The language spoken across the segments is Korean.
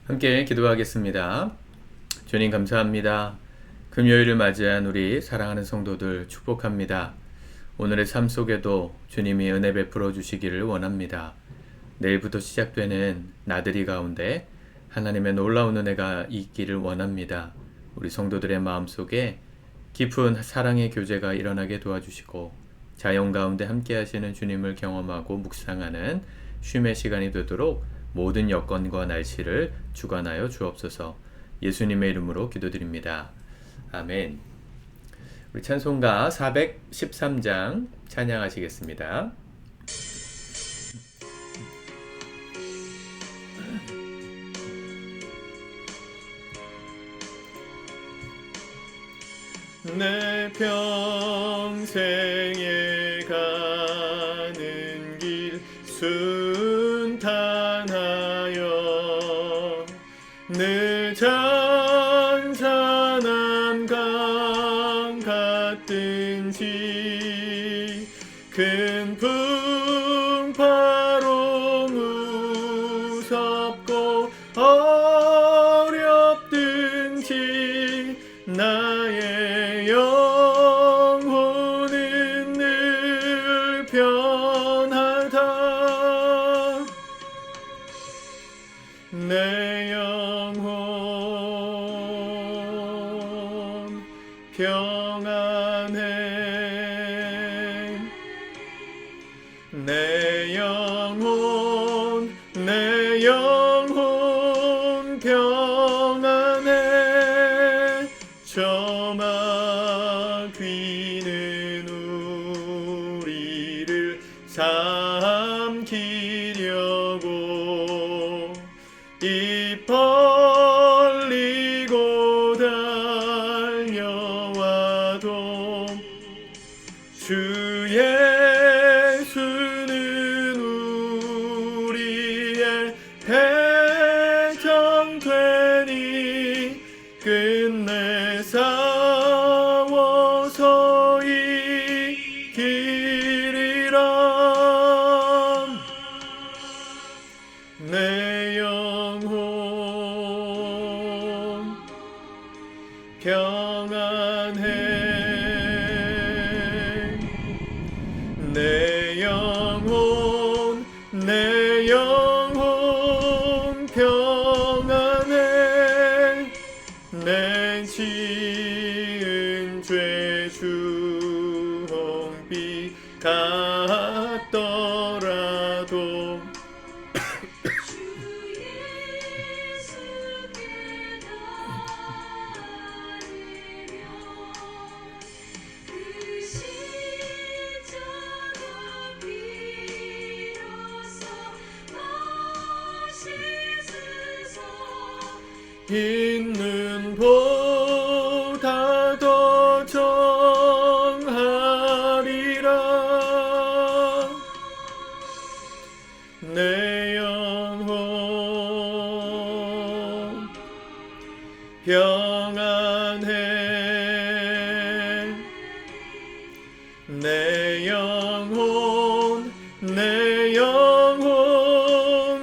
함께 기도하겠습니다. 주님 감사합니다. 금요일을 맞이한 우리 사랑하는 성도들 축복합니다. 오늘의 삶 속에도 주님이 은혜 베풀어 주시기를 원합니다. 내일부터 시작되는 나들이 가운데 하나님의 놀라운 은혜가 있기를 원합니다. 우리 성도들의 마음속에 깊은 사랑의 교제가 일어나게 도와주시고 자연 가운데 함께 하시는 주님을 경험하고 묵상하는 쉼의 시간이 되도록 모든 여건과 날씨를 주관하여 주옵소서. 예수님의 이름으로 기도드립니다. 아멘. 우리 찬송가 413장 찬양하시겠습니다. 내 평생에 가는 길 순탄하여 늘 잔잔한 강 같든지 큰 풍파로 무섭고 어렵든지 나의 영혼은 늘 편하다. 내 영혼 평안해. 내 영혼 평안해. 저마 귀는 우리를 삼키려고 입 벌리고 달려와도 주 예수는 우리의 배정 되니 끝내 싸워서 이기리라. 내 영혼 평안해. 내 영혼 평안해. 내 지은 죄 주홍빛 같더라도 있는 보다 더 정하리라. 내 영혼 평안해. 내 영혼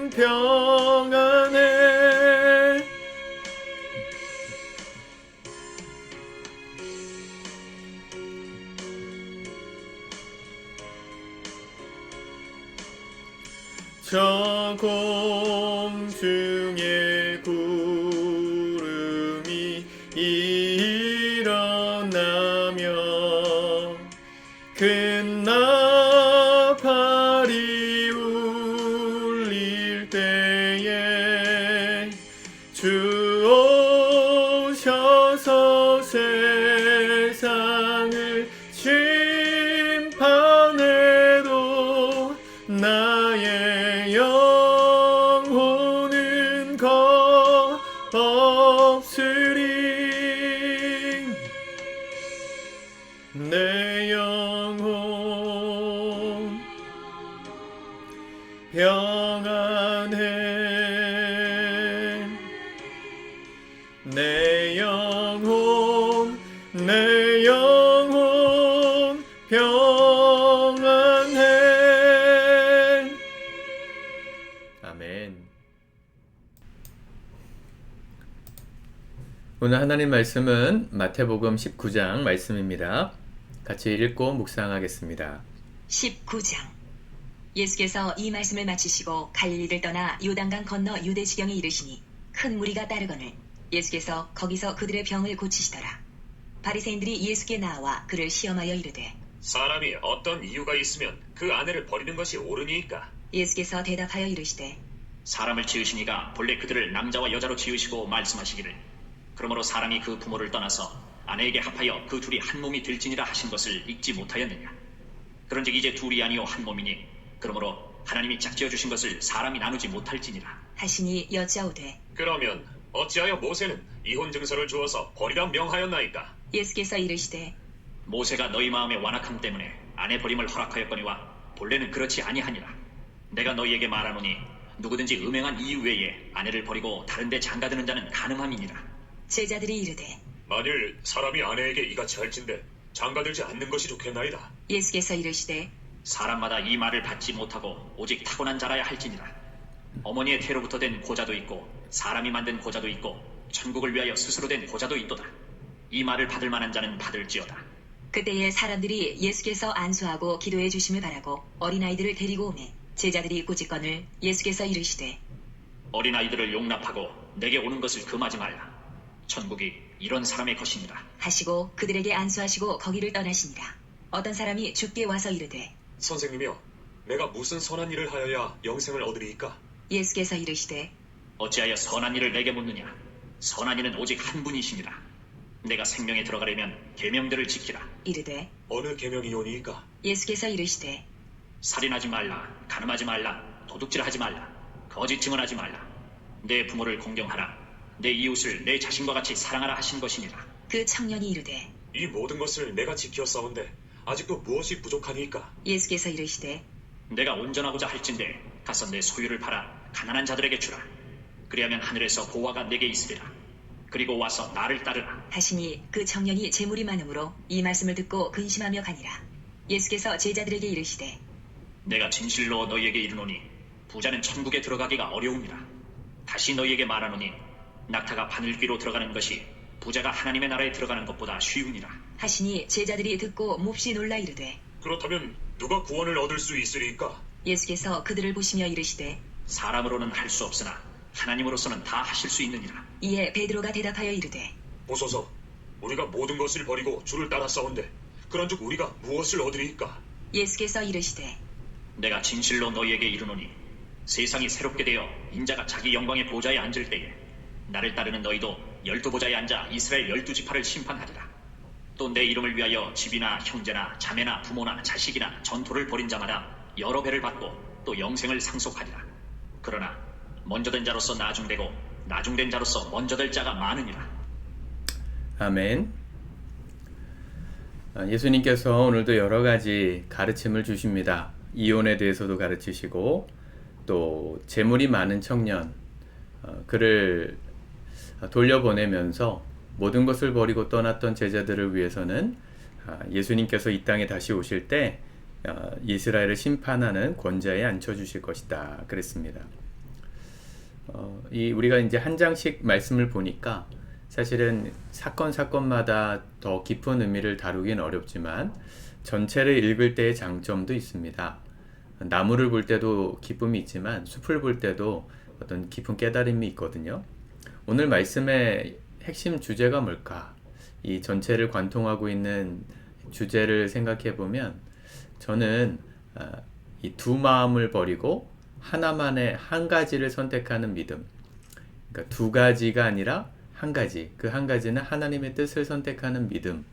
평안해. 저 공중에 구름이 일어나며 큰 나팔이 울릴 때에 주 오셔서 세상을 심판해도 나의 영혼은 겁없으리. 내 영혼 평안해. 오늘 하나님 말씀은 마태복음 19장 말씀입니다. 같이 읽고 묵상하겠습니다. 19장. 예수께서 이 말씀을 마치시고 갈릴리를 떠나 요단강 건너 유대 지경에 이르시니 큰 무리가 따르거늘 예수께서 거기서 그들의 병을 고치시더라. 바리새인들이 예수께 나와 그를 시험하여 이르되 사람이 어떤 이유가 있으면 그 아내를 버리는 것이 옳으니까? 예수께서 대답하여 이르시되 사람을 지으시니가 본래 그들을 남자와 여자로 지으시고 말씀하시기를 그러므로 사람이 그 부모를 떠나서 아내에게 합하여 그 둘이 한 몸이 될지니라 하신 것을 읽지 못하였느냐. 그런즉 이제 둘이 아니요 한 몸이니 그러므로 하나님이 짝지어 주신 것을 사람이 나누지 못할지니라 하시니 여짜오되 그러면 어찌하여 모세는 이혼 증서를 주어서 버리라 명하였나이까? 예수께서 이르시되 모세가 너희 마음의 완악함 때문에 아내 버림을 허락하였거니와 본래는 그렇지 아니하니라. 내가 너희에게 말하노니 누구든지 음행한 이유 외에 아내를 버리고 다른 데 장가드는 자는 간음함이니라. 제자들이 이르되 만일 사람이 아내에게 이같이 할진대 장가들지 않는 것이 좋겠나이다. 예수께서 이르시되 사람마다 이 말을 받지 못하고 오직 타고난 자라야 할지니라. 어머니의 태로부터 된 고자도 있고 사람이 만든 고자도 있고 천국을 위하여 스스로 된 고자도 있도다. 이 말을 받을 만한 자는 받을지어다. 그때에 사람들이 예수께서 안수하고 기도해 주심을 바라고 어린아이들을 데리고 오매 제자들이 꾸짖거늘 예수께서 이르시되 어린아이들을 용납하고 내게 오는 것을 금하지 말라. 천국이 이런 사람의 것이니라. 하시고 그들에게 안수하시고 거기를 떠나시니라. 어떤 사람이 주께 와서 이르되 선생님이여, 내가 무슨 선한 일을 하여야 영생을 얻으리이까? 예수께서 이르시되 어찌하여 선한 일을 내게 묻느냐. 선한 이는 오직 한 분이시니라. 내가 생명에 들어가려면 계명들을 지키라. 이르되 어느 계명이오니이까? 예수께서 이르시되 살인하지 말라, 간음하지 말라, 도둑질하지 말라, 거짓 증언하지 말라, 내 부모를 공경하라, 내 이웃을 내 자신과 같이 사랑하라 하신 것이니라. 그 청년이 이르되 이 모든 것을 내가 지키었사온데 아직도 무엇이 부족하니이까? 예수께서 이르시되 내가 온전하고자 할진대 가서 내 소유를 팔아 가난한 자들에게 주라. 그리하면 하늘에서 보화가 내게 있으리라. 그리고 와서 나를 따르라. 하시니 그 청년이 재물이 많으므로 이 말씀을 듣고 근심하며 가니라. 예수께서 제자들에게 이르시되 내가 진실로 너희에게 이르노니 부자는 천국에 들어가기가 어려우니라. 다시 너희에게 말하노니 낙타가 바늘귀로 들어가는 것이 부자가 하나님의 나라에 들어가는 것보다 쉬우니라. 하시니 제자들이 듣고 몹시 놀라 이르되 그렇다면 누가 구원을 얻을 수 있으리이까? 예수께서 그들을 보시며 이르시되 사람으로는 할 수 없으나 하나님으로서는 다 하실 수 있느니라. 이에 베드로가 대답하여 이르되 보소서, 우리가 모든 것을 버리고 주를 따랐사온데 그런즉 우리가 무엇을 얻으리이까? 예수께서 이르시되 내가 진실로 너희에게 이르노니 세상이 새롭게 되어 인자가 자기 영광의 보좌에 앉을 때에 나를 따르는 너희도 12보좌에 앉아 이스라엘 12지파를 심판하리라. 또 내 이름을 위하여 집이나 형제나 자매나 부모나 자식이나 전토를 벌인 자마다 여러 배를 받고 또 영생을 상속하리라. 그러나 먼저 된 자로서 나중되고 나중된 자로서 먼저 될 자가 많으니라. 아멘. 예수님께서 오늘도 여러 가지 가르침을 주십니다. 이혼에 대해서도 가르치시고 또 재물이 많은 청년 그를 돌려보내면서 모든 것을 버리고 떠났던 제자들을 위해서는 예수님께서 이 땅에 다시 오실 때 이스라엘을 심판하는 권자에 앉혀주실 것이다 그랬습니다. 우리가 이제 한 장씩 말씀을 보니까 사실은 사건마다 더 깊은 의미를 다루긴 어렵지만 전체를 읽을 때의 장점도 있습니다. 나무를 볼 때도 기쁨이 있지만 숲을 볼 때도 어떤 깊은 깨달음이 있거든요. 오늘 말씀의 핵심 주제가 뭘까? 이 전체를 관통하고 있는 주제를 생각해 보면 저는 이 두 마음을 버리고 하나만의 한 가지를 선택하는 믿음. 그러니까 두 가지가 아니라 한 가지. 그 한 가지는 하나님의 뜻을 선택하는 믿음.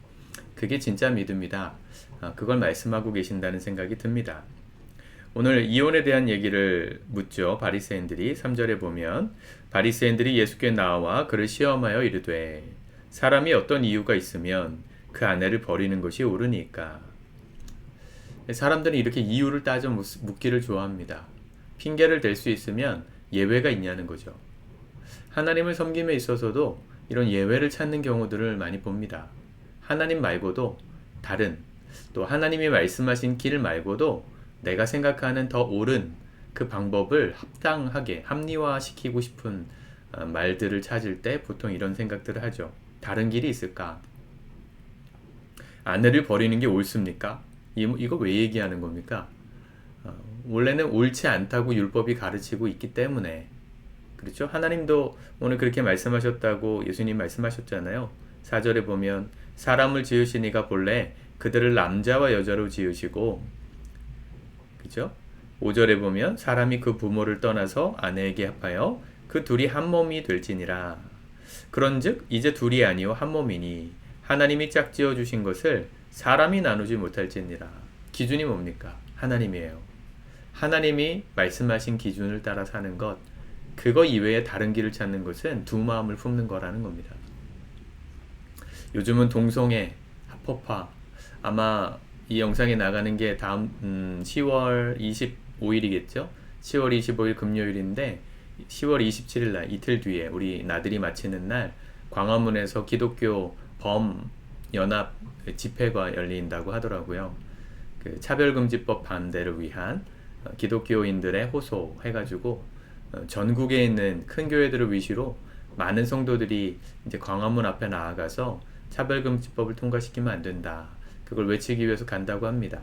그게 진짜 믿음이다. 그걸 말씀하고 계신다는 생각이 듭니다. 오늘 이혼에 대한 얘기를 묻죠. 바리새인들이 3절에 보면 바리새인들이 예수께 나와 그를 시험하여 이르되 사람이 어떤 이유가 있으면 그 아내를 버리는 것이 옳으니까. 사람들은 이렇게 이유를 따져 묻기를 좋아합니다. 핑계를 댈 수 있으면 예외가 있냐는 거죠. 하나님을 섬김에 있어서도 이런 예외를 찾는 경우들을 많이 봅니다. 하나님 말고도 다른 또 하나님이 말씀하신 길 말고도 내가 생각하는 더 옳은 그 방법을 합당하게 합리화시키고 싶은 말들을 찾을 때 보통 이런 생각들을 하죠. 다른 길이 있을까? 아내를 버리는 게 옳습니까? 이거 왜 얘기하는 겁니까? 원래는 옳지 않다고 율법이 가르치고 있기 때문에 그렇죠? 하나님도 오늘 그렇게 말씀하셨다고 예수님 말씀하셨잖아요. 4절에 보면 사람을 지으시니가 본래 그들을 남자와 여자로 지으시고 그죠? 5절에 보면 사람이 그 부모를 떠나서 아내에게 합하여 그 둘이 한 몸이 될지니라. 그런즉 이제 둘이 아니요 한 몸이니 하나님이 짝지어 주신 것을 사람이 나누지 못할지니라. 기준이 뭡니까? 하나님이에요. 하나님이 말씀하신 기준을 따라 사는 것, 그거 이외에 다른 길을 찾는 것은 두 마음을 품는 거라는 겁니다. 요즘은 동성애, 합법화, 아마 이 영상에 나가는 게 다음 10월 25일이겠죠? 10월 25일 금요일인데 10월 27일 날 이틀 뒤에 우리 나들이 마치는 날 광화문에서 기독교 범연합 집회가 열린다고 하더라고요. 그 차별금지법 반대를 위한 기독교인들의 호소 해가지고 전국에 있는 큰 교회들을 위시로 많은 성도들이 이제 광화문 앞에 나아가서 차별금지법을 통과시키면 안 된다. 그걸 외치기 위해서 간다고 합니다.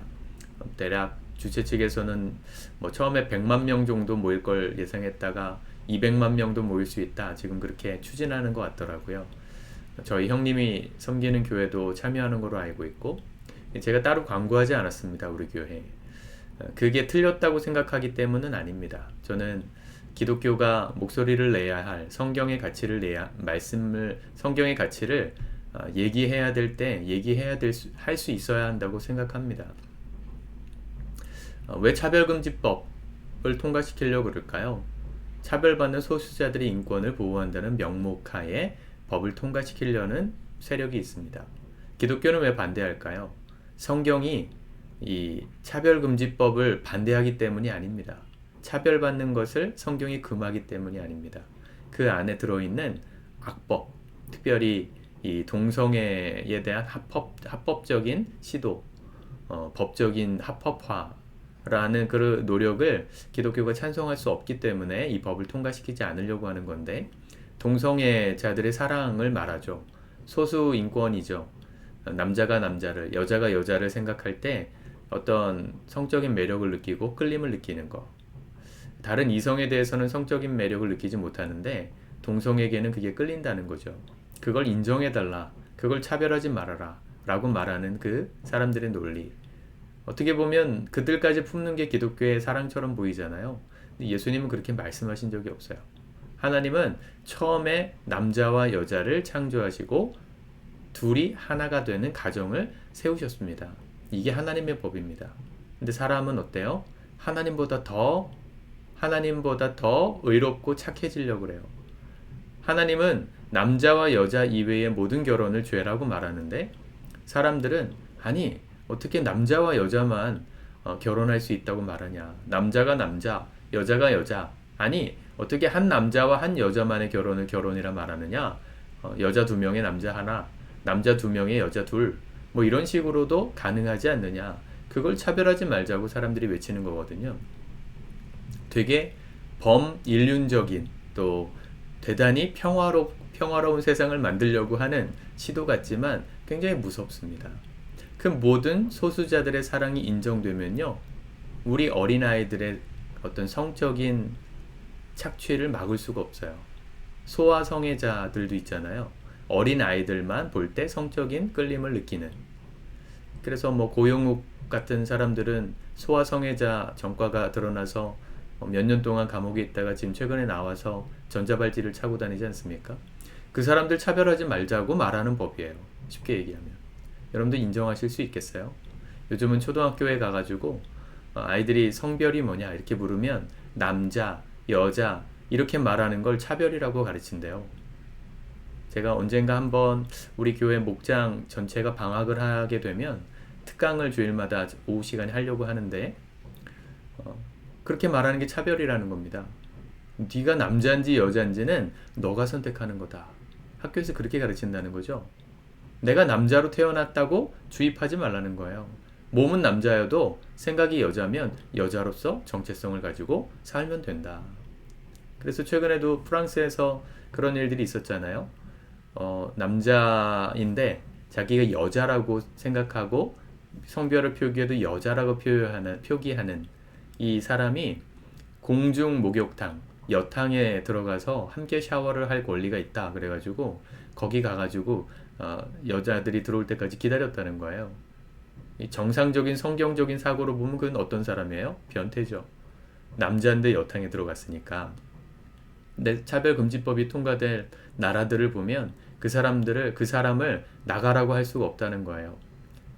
대략 주최 측에서는 뭐 처음에 100만 명 정도 모일 걸 예상했다가 200만 명도 모일 수 있다. 지금 그렇게 추진하는 것 같더라고요. 저희 형님이 섬기는 교회도 참여하는 걸로 알고 있고 제가 따로 광고하지 않았습니다. 우리 교회. 그게 틀렸다고 생각하기 때문은 아닙니다. 저는 기독교가 목소리를 내야 할 성경의 가치를 성경의 가치를 얘기해야 될 때 할 수 있어야 한다고 생각합니다. 왜 차별금지법을 통과시키려고 그럴까요? 차별받는 소수자들의 인권을 보호한다는 명목하에 법을 통과시키려는 세력이 있습니다. 기독교는 왜 반대할까요? 성경이 이 차별금지법을 반대하기 때문이 아닙니다. 차별받는 것을 성경이 금하기 때문이 아닙니다. 그 안에 들어있는 악법, 특별히 이 동성애에 대한 합법적인 시도, 법적인 합법화라는 그 노력을 기독교가 찬성할 수 없기 때문에 이 법을 통과시키지 않으려고 하는 건데 동성애자들의 사랑을 말하죠. 소수 인권이죠. 남자가 남자를, 여자가 여자를 생각할 때 어떤 성적인 매력을 느끼고 끌림을 느끼는 거. 다른 이성에 대해서는 성적인 매력을 느끼지 못하는데 동성에게는 그게 끌린다는 거죠. 그걸 인정해달라. 그걸 차별하지 말아라. 라고 말하는 그 사람들의 논리. 어떻게 보면 그들까지 품는 게 기독교의 사랑처럼 보이잖아요. 근데 예수님은 그렇게 말씀하신 적이 없어요. 하나님은 처음에 남자와 여자를 창조하시고 둘이 하나가 되는 가정을 세우셨습니다. 이게 하나님의 법입니다. 근데 사람은 어때요? 하나님보다 더 의롭고 착해지려고 그래요. 하나님은 남자와 여자 이외의 모든 결혼을 죄라고 말하는데 사람들은 아니 어떻게 남자와 여자만 결혼할 수 있다고 말하냐. 남자가 남자, 여자가 여자. 아니 어떻게 한 남자와 한 여자만의 결혼을 결혼이라 말하느냐. 여자 2명에 남자 하나, 남자 2명에 여자 둘. 뭐 이런 식으로도 가능하지 않느냐. 그걸 차별하지 말자고 사람들이 외치는 거거든요. 되게 범인륜적인 또 대단히 평화로운 세상을 만들려고 하는 시도 같지만 굉장히 무섭습니다. 그 모든 소수자들의 사랑이 인정되면요. 우리 어린아이들의 어떤 성적인 착취를 막을 수가 없어요. 소아성애자들도 있잖아요. 어린아이들만 볼 때 성적인 끌림을 느끼는. 그래서 뭐 고영욱 같은 사람들은 소아성애자 전과가 드러나서 몇 년 동안 감옥에 있다가 지금 최근에 나와서 전자발찌를 차고 다니지 않습니까? 그 사람들 차별하지 말자고 말하는 법이에요. 쉽게 얘기하면. 여러분들 인정하실 수 있겠어요? 요즘은 초등학교에 가가지고 아이들이 성별이 뭐냐 이렇게 물으면 남자, 여자 이렇게 말하는 걸 차별이라고 가르친대요. 제가 언젠가 한번 우리 교회 목장 전체가 방학을 하게 되면 특강을 주일마다 오후 시간에 하려고 하는데 그렇게 말하는 게 차별이라는 겁니다. 네가 남자인지 여자인지는 너가 선택하는 거다. 학교에서 그렇게 가르친다는 거죠. 내가 남자로 태어났다고 주입하지 말라는 거예요. 몸은 남자여도 생각이 여자면 여자로서 정체성을 가지고 살면 된다. 그래서 최근에도 프랑스에서 그런 일들이 있었잖아요. 남자인데 자기가 여자라고 생각하고 성별을 표기해도 여자라고 표기하는 이 사람이 공중 목욕탕, 여탕에 들어가서 함께 샤워를 할 권리가 있다. 그래가지고 거기 가가지고 여자들이 들어올 때까지 기다렸다는 거예요. 이 정상적인 성경적인 사고로 보면 그건 어떤 사람이에요? 변태죠. 남자인데 여탕에 들어갔으니까. 근데 차별금지법이 통과될 나라들을 보면 그 사람을 나가라고 할 수가 없다는 거예요.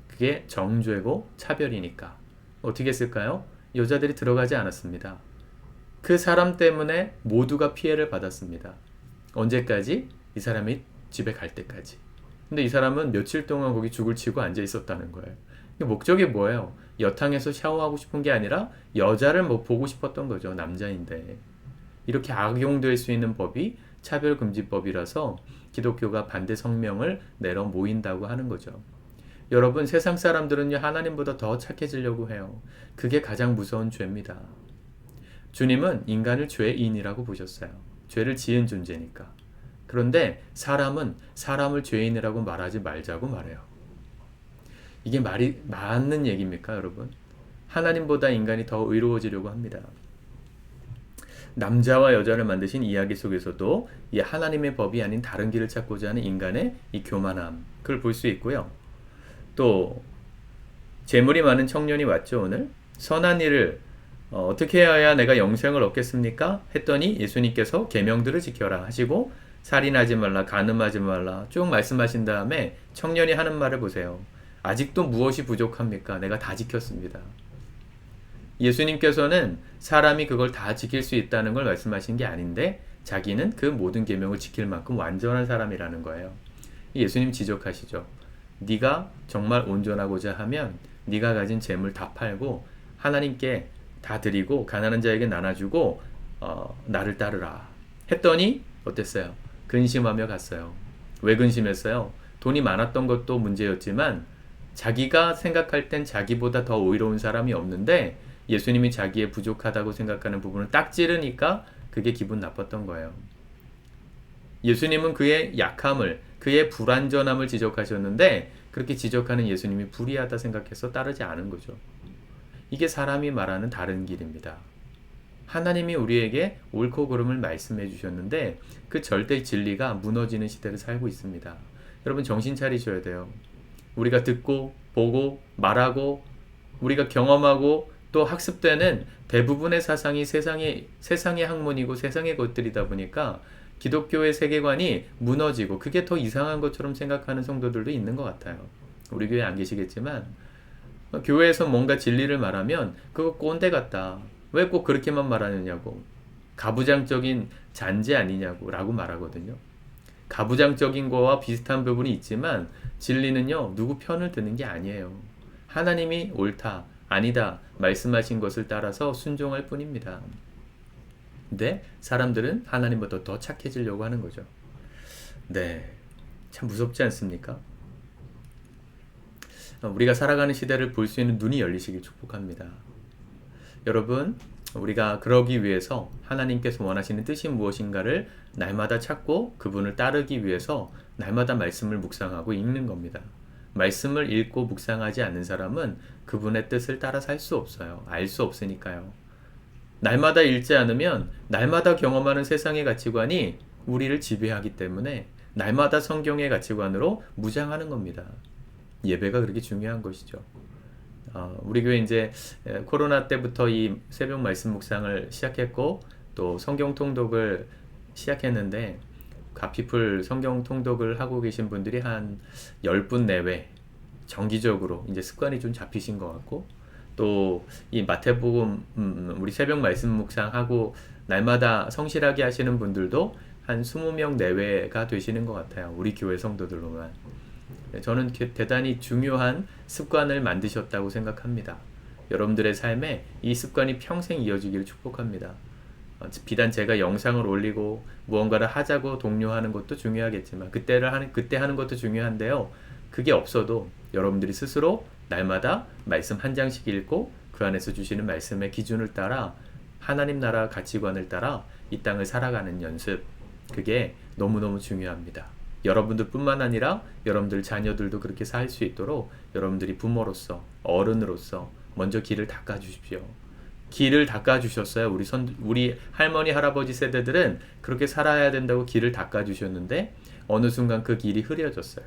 그게 정죄고 차별이니까. 어떻게 했을까요? 여자들이 들어가지 않았습니다. 그 사람 때문에 모두가 피해를 받았습니다. 언제까지? 이 사람이 집에 갈 때까지. 근데 이 사람은 며칠 동안 거기 죽을 치고 앉아 있었다는 거예요. 목적이 뭐예요? 여탕에서 샤워하고 싶은 게 아니라 여자를 뭐 보고 싶었던 거죠. 남자인데. 이렇게 악용될 수 있는 법이 차별금지법이라서 기독교가 반대 성명을 내러 모인다고 하는 거죠. 여러분, 세상 사람들은요, 하나님보다 더 착해지려고 해요. 그게 가장 무서운 죄입니다. 주님은 인간을 죄인이라고 보셨어요. 죄를 지은 존재니까. 그런데 사람은 사람을 죄인이라고 말하지 말자고 말해요. 이게 말이 맞는 얘기입니까, 여러분? 하나님보다 인간이 더 의로워지려고 합니다. 남자와 여자를 만드신 이야기 속에서도 이 하나님의 법이 아닌 다른 길을 찾고자 하는 인간의 이 교만함, 그걸 볼 수 있고요. 또 재물이 많은 청년이 왔죠, 오늘. 선한 일을 어떻게 해야 내가 영생을 얻겠습니까? 했더니 예수님께서 계명들을 지켜라 하시고 살인하지 말라, 간음하지 말라 쭉 말씀하신 다음에 청년이 하는 말을 보세요. 아직도 무엇이 부족합니까? 내가 다 지켰습니다. 예수님께서는 사람이 그걸 다 지킬 수 있다는 걸 말씀하신 게 아닌데 자기는 그 모든 계명을 지킬 만큼 완전한 사람이라는 거예요. 예수님 지적하시죠. 네가 정말 온전하고자 하면 네가 가진 재물 다 팔고 하나님께 다 드리고 가난한 자에게 나눠주고 나를 따르라 했더니 어땠어요? 근심하며 갔어요. 왜 근심했어요? 돈이 많았던 것도 문제였지만 자기가 생각할 땐 자기보다 더 의로운 사람이 없는데 예수님이 자기의 부족하다고 생각하는 부분을 딱 찌르니까 그게 기분 나빴던 거예요. 예수님은 그의 약함을, 그의 불완전함을 지적하셨는데 그렇게 지적하는 예수님이 불의하다 생각해서 따르지 않은 거죠. 이게 사람이 말하는 다른 길입니다. 하나님이 우리에게 옳고 그름을 말씀해 주셨는데 그 절대 진리가 무너지는 시대를 살고 있습니다. 여러분 정신 차리셔야 돼요. 우리가 듣고 보고 말하고 우리가 경험하고 또 학습되는 대부분의 사상이 세상의 학문이고 세상의 것들이다 보니까 기독교의 세계관이 무너지고 그게 더 이상한 것처럼 생각하는 성도들도 있는 것 같아요. 우리 교회 안 계시겠지만 교회에서 뭔가 진리를 말하면 그거 꼰대 같다. 왜 꼭 그렇게만 말하느냐고. 가부장적인 잔재 아니냐고 라고 말하거든요. 가부장적인 거와 비슷한 부분이 있지만 진리는요 누구 편을 드는 게 아니에요. 하나님이 옳다 아니다 말씀하신 것을 따라서 순종할 뿐입니다. 근데 사람들은 하나님보다 더 착해지려고 하는 거죠. 네, 참 무섭지 않습니까? 우리가 살아가는 시대를 볼 수 있는 눈이 열리시길 축복합니다. 여러분, 우리가 그러기 위해서 하나님께서 원하시는 뜻이 무엇인가를 날마다 찾고 그분을 따르기 위해서 날마다 말씀을 묵상하고 읽는 겁니다. 말씀을 읽고 묵상하지 않는 사람은 그분의 뜻을 따라 살 수 없어요. 알 수 없으니까요. 날마다 읽지 않으면 날마다 경험하는 세상의 가치관이 우리를 지배하기 때문에 날마다 성경의 가치관으로 무장하는 겁니다. 예배가 그렇게 중요한 것이죠. 우리 교회 이제 코로나 때부터 이 새벽 말씀 묵상을 시작했고 또 성경 통독을 시작했는데 가피풀 성경 통독을 하고 계신 분들이 한 10분 내외 정기적으로 이제 습관이 좀 잡히신 것 같고 또 이 마태복음 우리 새벽 말씀 묵상하고 날마다 성실하게 하시는 분들도 한 20명 내외가 되시는 것 같아요. 우리 교회 성도들로만. 저는 대단히 중요한 습관을 만드셨다고 생각합니다. 여러분들의 삶에 이 습관이 평생 이어지기를 축복합니다. 비단 제가 영상을 올리고 무언가를 하자고 독려하는 것도 중요하겠지만 그때 하는 것도 중요한데요. 그게 없어도 여러분들이 스스로 날마다 말씀 한 장씩 읽고 그 안에서 주시는 말씀의 기준을 따라 하나님 나라 가치관을 따라 이 땅을 살아가는 연습, 그게 너무너무 중요합니다. 여러분들뿐만 아니라 여러분들 자녀들도 그렇게 살 수 있도록 여러분들이 부모로서 어른으로서 먼저 길을 닦아 주십시오. 길을 닦아 주셨어요. 우리 할머니 할아버지 세대들은 그렇게 살아야 된다고 길을 닦아 주셨는데 어느 순간 그 길이 흐려졌어요.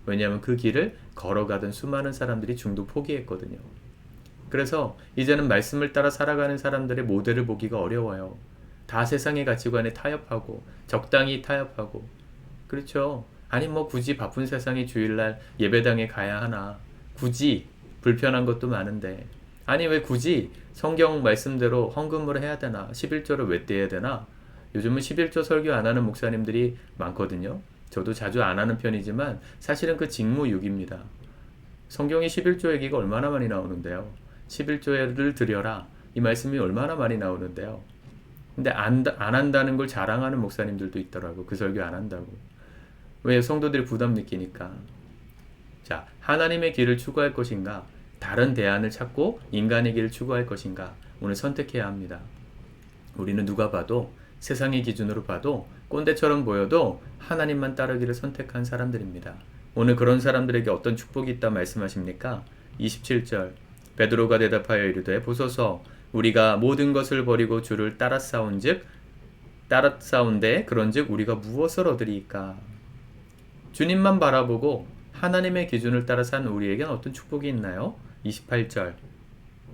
왜냐하면 그 길을 걸어가던 수많은 사람들이 중도 포기했거든요. 그래서 이제는 말씀을 따라 살아가는 사람들의 모델을 보기가 어려워요. 다 세상의 가치관에 타협하고 적당히 타협하고, 그렇죠. 아니 뭐 굳이 바쁜 세상에 주일날 예배당에 가야 하나, 굳이 불편한 것도 많은데, 아니 왜 굳이 성경 말씀대로 헌금을 해야 되나, 11조를 왜 떼야 되나. 요즘은 11조 설교 안 하는 목사님들이 많거든요. 저도 자주 안 하는 편이지만 사실은 그 직무유기입니다. 성경에 11조 얘기가 얼마나 많이 나오는데요. 11조를 드려라, 이 말씀이 얼마나 많이 나오는데요. 근데 안 한다는 걸 자랑하는 목사님들도 있더라고. 그 설교 안 한다고. 왜? 성도들이 부담 느끼니까. 자, 하나님의 길을 추구할 것인가, 다른 대안을 찾고 인간의 길을 추구할 것인가, 오늘 선택해야 합니다. 우리는 누가 봐도, 세상의 기준으로 봐도 꼰대처럼 보여도 하나님만 따르기를 선택한 사람들입니다. 오늘 그런 사람들에게 어떤 축복이 있다 말씀하십니까? 27절 베드로가 대답하여 이르되 보소서 우리가 모든 것을 버리고 주를 따라싸운데 그런즉 우리가 무엇을 얻으리이까? 주님만 바라보고 하나님의 기준을 따라 산 우리에겐 어떤 축복이 있나요? 28절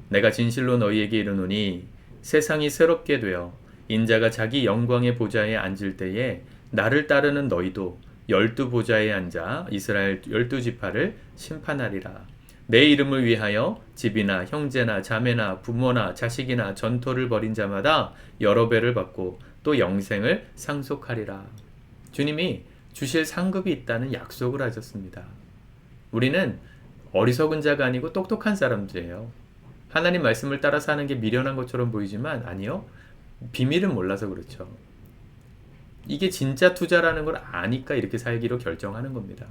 내가 진실로 너희에게 이르노니 세상이 새롭게 되어 인자가 자기 영광의 보좌에 앉을 때에 나를 따르는 너희도 12보좌에 앉아 이스라엘 12지파를 심판하리라. 내 이름을 위하여 집이나 형제나 자매나 부모나 자식이나 전토를 벌인 자마다 여러 배를 받고 또 영생을 상속하리라. 주님이 주실 상급이 있다는 약속을 하셨습니다. 우리는 어리석은 자가 아니고 똑똑한 사람들이에요. 하나님 말씀을 따라 사는 게 미련한 것처럼 보이지만 아니요. 비밀은 몰라서 그렇죠. 이게 진짜 투자라는 걸 아니까 이렇게 살기로 결정하는 겁니다.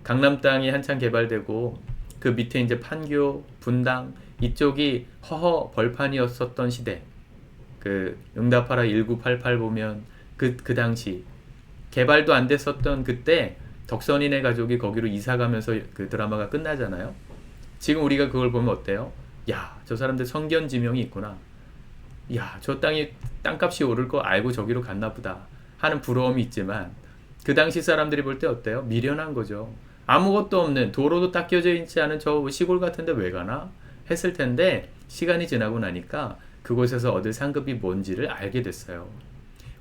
강남 땅이 한창 개발되고 그 밑에 이제 판교, 분당 이쪽이 허허 벌판이었었던 시대, 그 응답하라 1988 보면 그 당시 개발도 안 됐었던 그때 덕선이네 가족이 거기로 이사 가면서 그 드라마가 끝나잖아요. 지금 우리가 그걸 보면 어때요? 야, 저 사람들 성견지명이 있구나. 야, 저 땅값이 오를 거 알고 저기로 갔나 보다 하는 부러움이 있지만 그 당시 사람들이 볼 때 어때요? 미련한 거죠. 아무것도 없는, 도로도 닦여져 있지 않은 저 시골 같은데 왜 가나? 했을 텐데 시간이 지나고 나니까 그곳에서 얻을 상급이 뭔지를 알게 됐어요.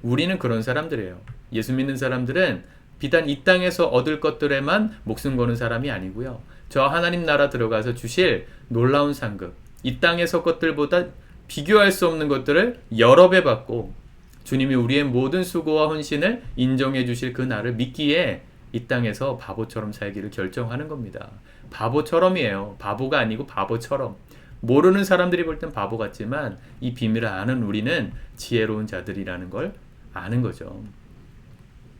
우리는 그런 사람들이에요. 예수 믿는 사람들은 비단 이 땅에서 얻을 것들에만 목숨 거는 사람이 아니고요. 저 하나님 나라 들어가서 주실 놀라운 상급, 이 땅에서 것들보다 비교할 수 없는 것들을 여러 배 받고 주님이 우리의 모든 수고와 헌신을 인정해 주실 그 날을 믿기에 이 땅에서 바보처럼 살기를 결정하는 겁니다. 바보처럼이에요. 바보가 아니고 바보처럼. 모르는 사람들이 볼 땐 바보 같지만 이 비밀을 아는 우리는 지혜로운 자들이라는 걸 아는 거죠.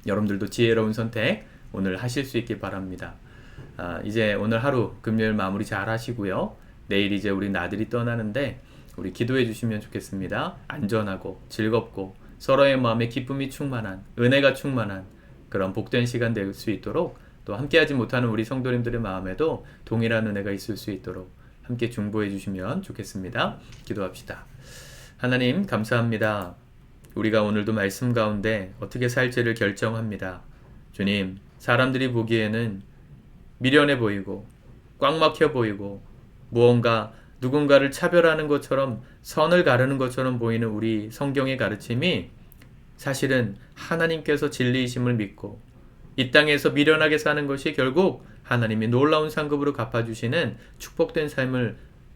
여러분들도 지혜로운 선택 오늘 하실 수 있길 바랍니다. 이제 오늘 하루 금요일 마무리 잘 하시고요. 내일 이제 우리 나들이 떠나는데 우리 기도해 주시면 좋겠습니다. 안전하고 즐겁고 서로의 마음에 기쁨이 충만한, 은혜가 충만한 그런 복된 시간 될 수 있도록, 또 함께하지 못하는 우리 성도님들의 마음에도 동일한 은혜가 있을 수 있도록 함께 중보해 주시면 좋겠습니다. 기도합시다. 하나님 감사합니다. 우리가 오늘도 말씀 가운데 어떻게 살지를 결정합니다. 주님, 사람들이 보기에는 미련해 보이고 꽉 막혀 보이고 무언가 누군가를 차별하는 것처럼, 선을 가르는 것처럼 보이는 우리 성경의 가르침이 사실은 하나님께서 진리이심을 믿고 이 땅에서 미련하게 사는 것이 결국 하나님이 놀라운 상급으로 갚아주시는 축복된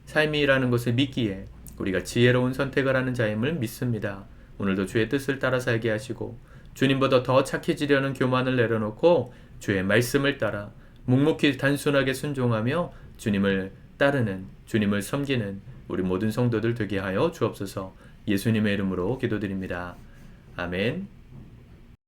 삶이라는 것을 믿기에 우리가 지혜로운 선택을 하는 자임을 믿습니다. 오늘도 주의 뜻을 따라 살게 하시고 주님보다 더 착해지려는 교만을 내려놓고 주의 말씀을 따라 묵묵히 단순하게 순종하며 주님을 따르는, 주님을 섬기는 우리 모든 성도들 되게 하여 주옵소서. 예수님의 이름으로 기도드립니다. 아멘.